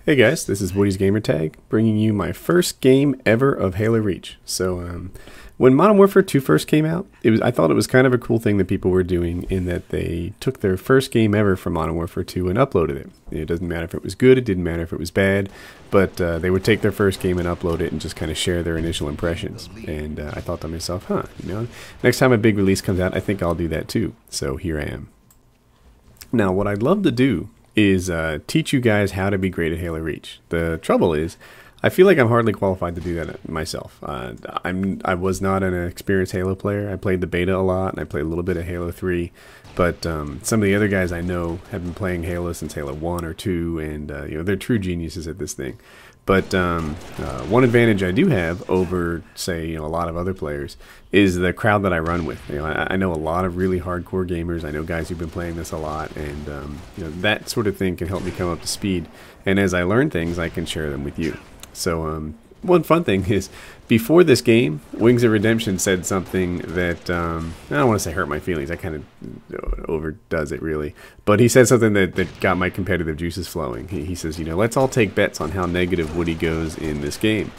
Hey guys, this is WoodysGamertag, bringing you my first game ever of Halo Reach. So, when Modern Warfare 2 first came out, I thought it was kind of a cool thing that people were doing in that they took their first game ever from Modern Warfare 2 and uploaded it. It doesn't matter if it was good, it didn't matter if it was bad, but they would take their first game and upload it and just kind of share their initial impressions. And I thought to myself, next time a big release comes out, I think I'll do that too. So here I am. Now, what I'd love to do is teach you guys how to be great at Halo Reach. The trouble is, I feel like I'm hardly qualified to do that myself. I was not an experienced Halo player. I played the beta a lot, and I played a little bit of Halo 3, but some of the other guys I know have been playing Halo since Halo 1 or 2, and they're true geniuses at this thing. But one advantage I do have over, say, a lot of other players is the crowd that I run with. I know a lot of really hardcore gamers. I know guys who've been playing this a lot, and that sort of thing can help me come up to speed. And as I learn things, I can share them with you. So one fun thing is, before this game, Wings of Redemption said something that, I don't want to say hurt my feelings, that kind of overdoes it really, but he said something that got my competitive juices flowing. He says, let's all take bets on how negative Woody goes in this game.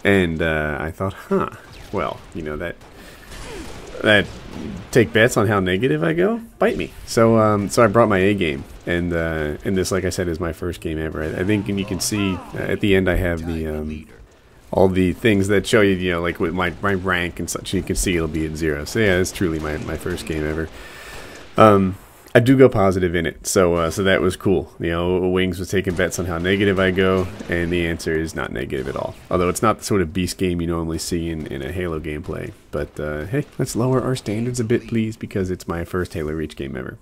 And I thought, well, that take bets on how negative I go, bite me. So so I brought my A game, and this, like I said, is my first game ever. I think, and you can see at the end I have the all the things that show you, like with my rank and such. You can see it'll be at 0. So yeah, it's truly my first game ever. I do go positive in it, so that was cool. Wings was taking bets on how negative I go, and the answer is not negative at all. Although it's not the sort of beast game you normally see in a Halo gameplay. But hey, let's lower our standards a bit, please, because it's my first Halo Reach game ever.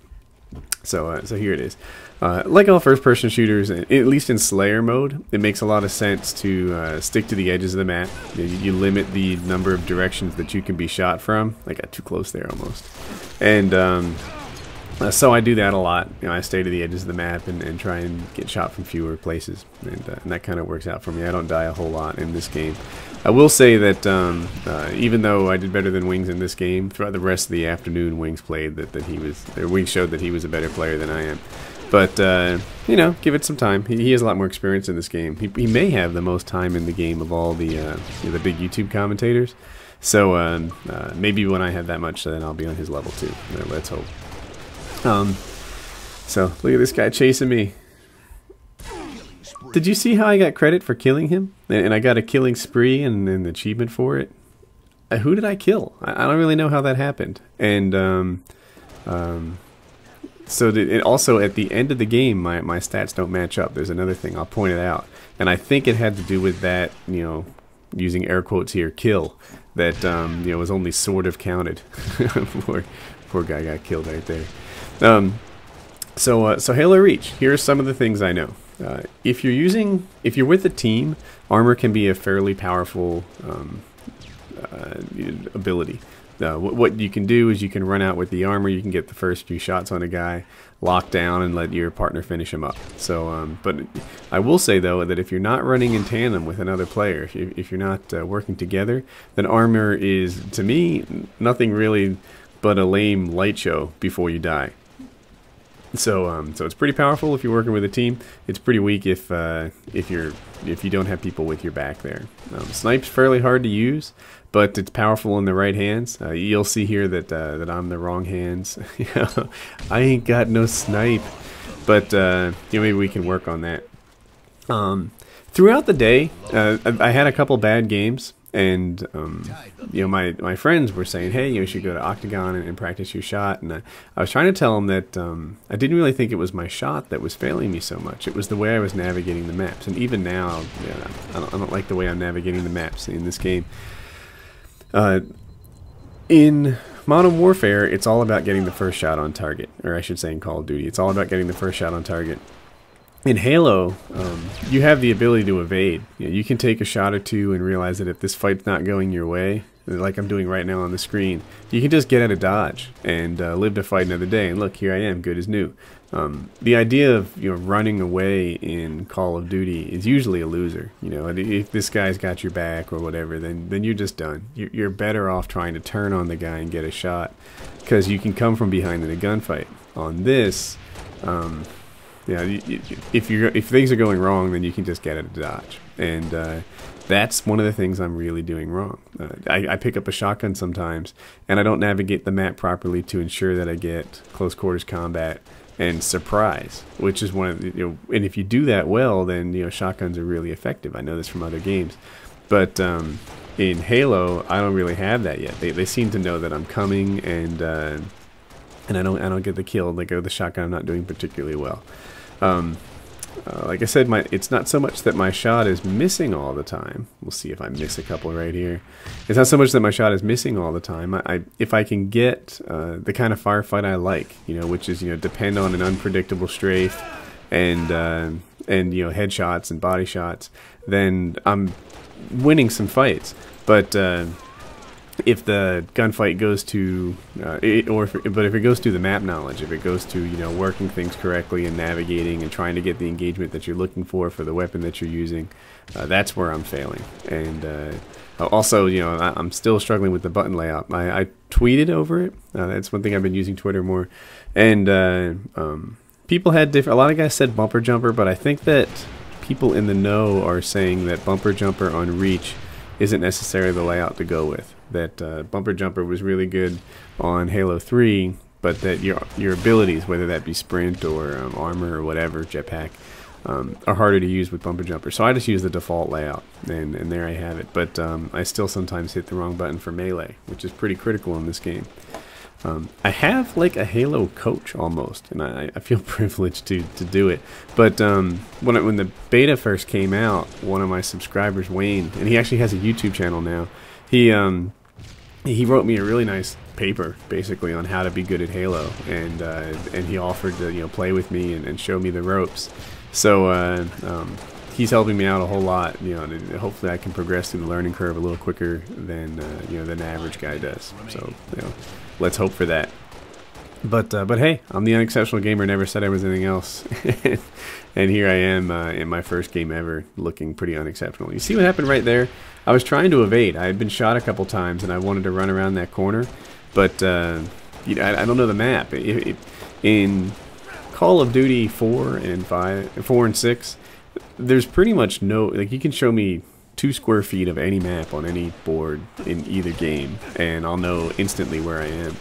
So here it is. Like all first-person shooters, at least in Slayer mode, it makes a lot of sense to stick to the edges of the map. You limit the number of directions that you can be shot from. I got too close there almost. And so I do that a lot. I stay to the edges of the map and try and get shot from fewer places, and that kind of works out for me. I don't die a whole lot in this game. I will say that even though I did better than Wings in this game, throughout the rest of the afternoon, Wings played Wings showed that he was a better player than I am. But give it some time. He has a lot more experience in this game. He may have the most time in the game of all the big YouTube commentators. So maybe when I have that much, then I'll be on his level too. Let's hope. So look at this guy chasing me. Did you see how I got credit for killing him? And I got a killing spree and an achievement for it. Who did I kill? I don't really know how that happened. And so also at the end of the game, my stats don't match up. There's another thing, I'll point it out. And I think it had to do with that, using air quotes here, kill. That was only sort of counted. Poor guy got killed right there. So Halo Reach, here are some of the things I know. If you're with a team, armor can be a fairly powerful ability. What you can do is you can run out with the armor, you can get the first few shots on a guy, lock down, and let your partner finish him up. So, but I will say though that if you're not running in tandem with another player, if you're not working together, then armor is, to me, nothing really but a lame light show before you die. So it's pretty powerful if you're working with a team. It's pretty weak if you don't have people with your back there. Snipe's fairly hard to use, but it's powerful in the right hands. You'll see here that I'm the wrong hands. I ain't got no snipe, but maybe we can work on that. Throughout the day, I had a couple bad games. And my friends were saying, hey, you should go to Octagon and practice your shot. And I was trying to tell them that I didn't really think it was my shot that was failing me so much. It was the way I was navigating the maps. And even now, I don't like the way I'm navigating the maps in this game. In Modern Warfare, it's all about getting the first shot on target. Or I should say in Call of Duty, it's all about getting the first shot on target. In Halo, you have the ability to evade. You can take a shot or two and realize that if this fight's not going your way, like I'm doing right now on the screen, you can just get out of dodge and live to fight another day. And look, here I am, good as new. The idea of running away in Call of Duty is usually a loser. If this guy's got your back or whatever, then you're just done. You're better off trying to turn on the guy and get a shot, because you can come from behind in a gunfight. On this, if things are going wrong, then you can just get it to dodge, and that's one of the things I'm really doing wrong. I pick up a shotgun sometimes, and I don't navigate the map properly to ensure that I get close quarters combat and surprise, which is one of the, and if you do that well, then shotguns are really effective. I know this from other games, but in Halo, I don't really have that yet. They seem to know that I'm coming, and I don't get the kill. Like the shotgun, I'm not doing particularly well. Like I said, it's not so much that my shot is missing all the time. We'll see if I miss a couple right here. It's not so much that my shot is missing all the time. If I can get the kind of firefight I like, which is depend on an unpredictable strafe and headshots and body shots, then I'm winning some fights. But if the gunfight goes to, but if it goes to the map knowledge, if it goes to working things correctly and navigating and trying to get the engagement that you're looking for the weapon that you're using, that's where I'm failing. And also, I'm still struggling with the button layout. I tweeted over it. That's one thing I've been using Twitter more, and people had different. A lot of guys said bumper jumper, but I think that people in the know are saying that bumper jumper on Reach isn't necessarily the layout to go with. That bumper jumper was really good on Halo 3, but that your abilities, whether that be sprint or armor or whatever, jetpack, are harder to use with bumper jumper. So I just use the default layout, and there I have it. But I still sometimes hit the wrong button for melee, which is pretty critical in this game. I have like a Halo coach almost, and I feel privileged to do it. But when the beta first came out, one of my subscribers, Wayne, and he actually has a YouTube channel now, he wrote me a really nice paper basically on how to be good at Halo, and he offered to play with me and show me the ropes. So he's helping me out a whole lot, and hopefully I can progress through the learning curve a little quicker than than an average guy does. So let's hope for that. But hey, I'm the unexceptional gamer. Never said I was anything else, and here I am in my first game ever, looking pretty unexceptional. You see what happened right there? I was trying to evade. I had been shot a couple times, and I wanted to run around that corner, but I don't know the map. In Call of Duty 4 and 6, there's pretty much no, like, you can show me 2 square feet of any map on any board in either game, and I'll know instantly where I am.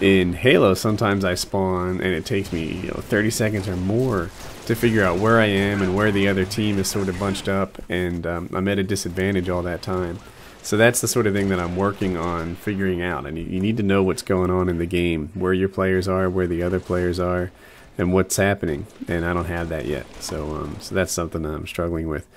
In Halo, sometimes I spawn, and it takes me 30 seconds or more to figure out where I am and where the other team is sort of bunched up, and I'm at a disadvantage all that time. So that's the sort of thing that I'm working on figuring out. And you need to know what's going on in the game, where your players are, where the other players are, and what's happening. And I don't have that yet, so that's something that I'm struggling with.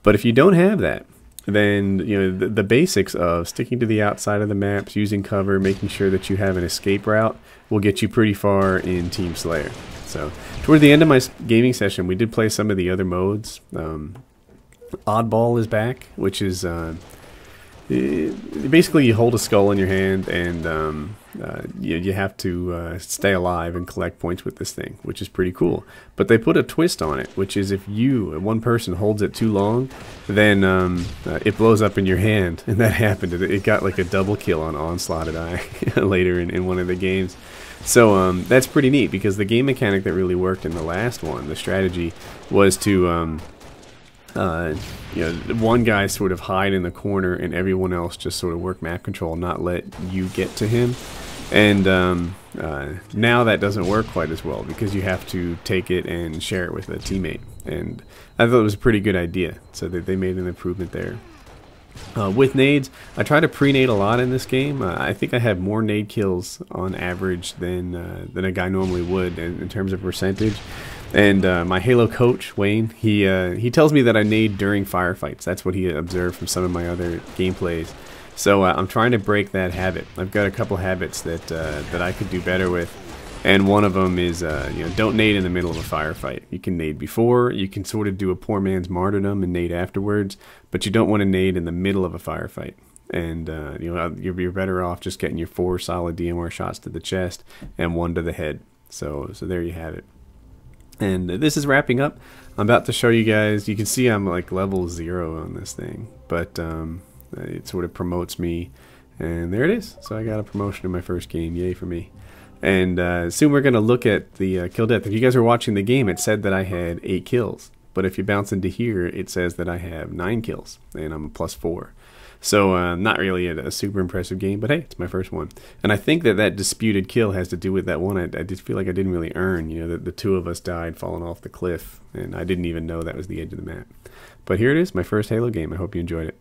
But if you don't have that, then the basics of sticking to the outside of the maps, using cover, making sure that you have an escape route will get you pretty far in Team Slayer. So toward the end of my gaming session, we did play some of the other modes. Oddball is back, which is basically you hold a skull in your hand, and you have to stay alive and collect points with this thing, which is pretty cool. But they put a twist on it, which is if one person holds it too long, then it blows up in your hand, and that happened. It got like a double kill on Onslaught and I later in one of the games. So that's pretty neat, because the game mechanic that really worked in the last one, the strategy, was to one guy sort of hide in the corner and everyone else just sort of work map control, not let you get to him. And now that doesn't work quite as well, because you have to take it and share it with a teammate. And I thought it was a pretty good idea, so that they made an improvement there. With nades, I try to pre-nade a lot in this game. I think I have more nade kills on average than a guy normally would in terms of percentage. And my Halo coach, Wayne, he tells me that I nade during firefights. That's what he observed from some of my other gameplays. So I'm trying to break that habit. I've got a couple habits that I could do better with. And one of them is, don't nade in the middle of a firefight. You can nade before, you can sort of do a poor man's martyrdom and nade afterwards, but you don't want to nade in the middle of a firefight. And you're better off just getting your 4 solid DMR shots to the chest and 1 to the head. So there you have it. And this is wrapping up. I'm about to show you guys. You can see I'm like level 0 on this thing, but it sort of promotes me, and there it is. So I got a promotion in my first game. Yay for me. And soon we're going to look at the kill death. If you guys were watching the game, it said that I had 8 kills. But if you bounce into here, it says that I have 9 kills, and I'm a +4. So not really a super impressive game, but hey, it's my first one. And I think that disputed kill has to do with that one I just feel like I didn't really earn. You know, the 2 of us died falling off the cliff, and I didn't even know that was the edge of the map. But here it is, my first Halo game. I hope you enjoyed it.